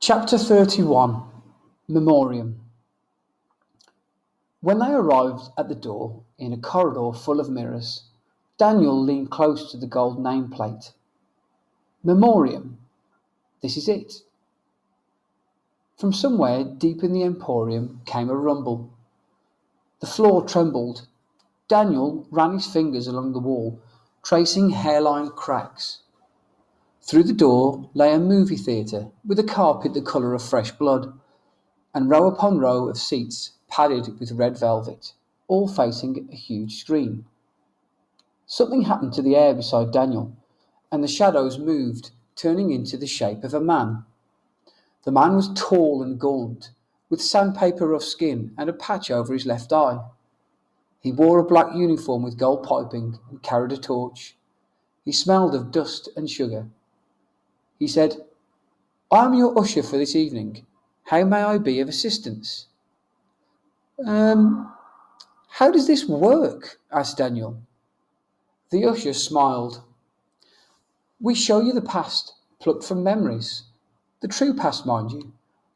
Chapter 31 Memoriam. When they arrived at the door, in a corridor full of mirrors, Daniel leaned close to the gold nameplate. Memoriam. This is it. From somewhere deep in the Emporium came a rumble. The floor trembled. Daniel ran his fingers along the wall, tracing hairline cracks. Through the door lay a movie theatre with a carpet the colour of fresh blood, and row upon row of seats padded with red velvet, all facing a huge screen. Something happened to the air beside Daniel, and the shadows moved, turning into the shape of a man. The man was tall and gaunt, with sandpaper rough skin and a patch over his left eye. He wore a black uniform with gold piping and carried a torch. He smelled of dust and sugar. He said, "I am your usher for this evening. How may I be of assistance?" Um, how does this work? Asked Daniel. The usher smiled. We show you the past, plucked from memories. The true past, mind you,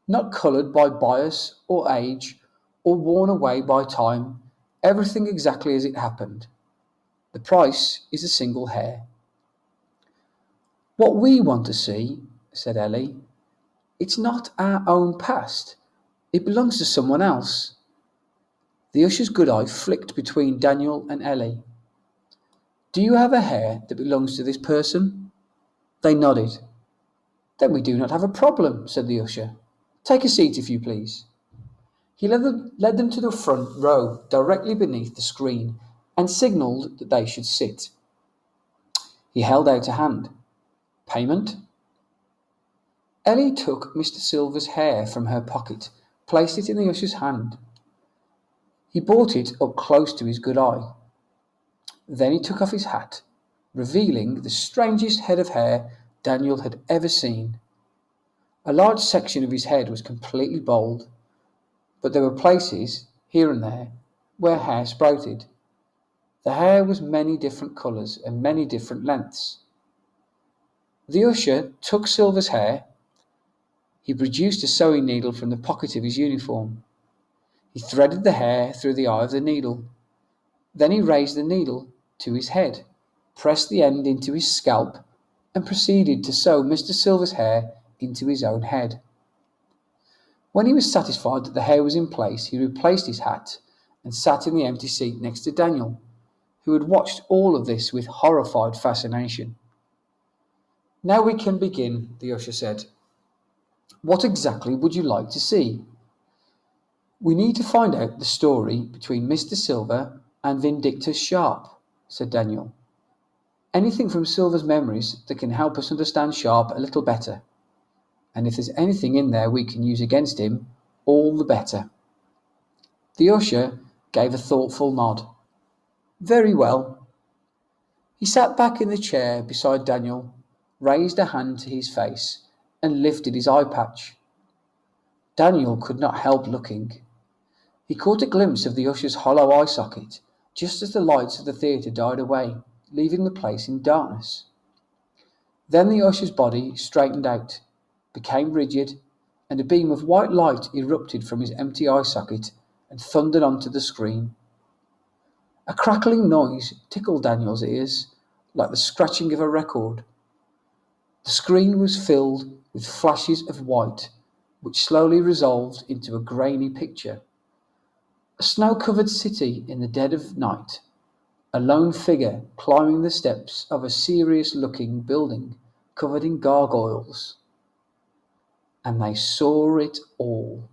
not coloured by bias or age or worn away by time, everything exactly as it happened. The price is a single hair. What we want to see, said Ellie, it's not our own past. It belongs to someone else. The usher's good eye flicked between Daniel and Ellie. Do you have a hair that belongs to this person? They nodded. Then we do not have a problem, said the usher. Take a seat, if you please. He led them to the front row, directly beneath the screen, and signalled that they should sit. He held out a hand. Payment? Ellie took Mr. Silver's hair from her pocket, placed it in the usher's hand. He brought it up close to his good eye. Then he took off his hat, revealing the strangest head of hair Daniel had ever seen. A large section of his head was completely bald, but there were places, here and there, where hair sprouted. The hair was many different colours and many different lengths. The usher took Silver's hair. He produced a sewing needle from the pocket of his uniform. He threaded the hair through the eye of the needle. Then he raised the needle to his head, pressed the end into his scalp, and proceeded to sew Mr. Silver's hair into his own head. When he was satisfied that the hair was in place, he replaced his hat and sat in the empty seat next to Daniel, who had watched all of this with horrified fascination. Now we can begin, the usher said. What exactly would you like to see? We need to find out the story between Mr. Silver and Vindictus Sharp, said Daniel. Anything from Silver's memories that can help us understand Sharp a little better. And if there's anything in there we can use against him, all the better. The usher gave a thoughtful nod. Very well. He sat back in the chair beside Daniel, raised a hand to his face, and lifted his eye patch. Daniel could not help looking. He caught a glimpse of the usher's hollow eye socket, just as the lights of the theatre died away, leaving the place in darkness. Then the usher's body straightened out, became rigid, and a beam of white light erupted from his empty eye socket and thundered onto the screen. A crackling noise tickled Daniel's ears, like the scratching of a record. The screen was filled with flashes of white, which slowly resolved into a grainy picture. A snow-covered city in the dead of night, a lone figure climbing the steps of a serious-looking building covered in gargoyles. And they saw it all.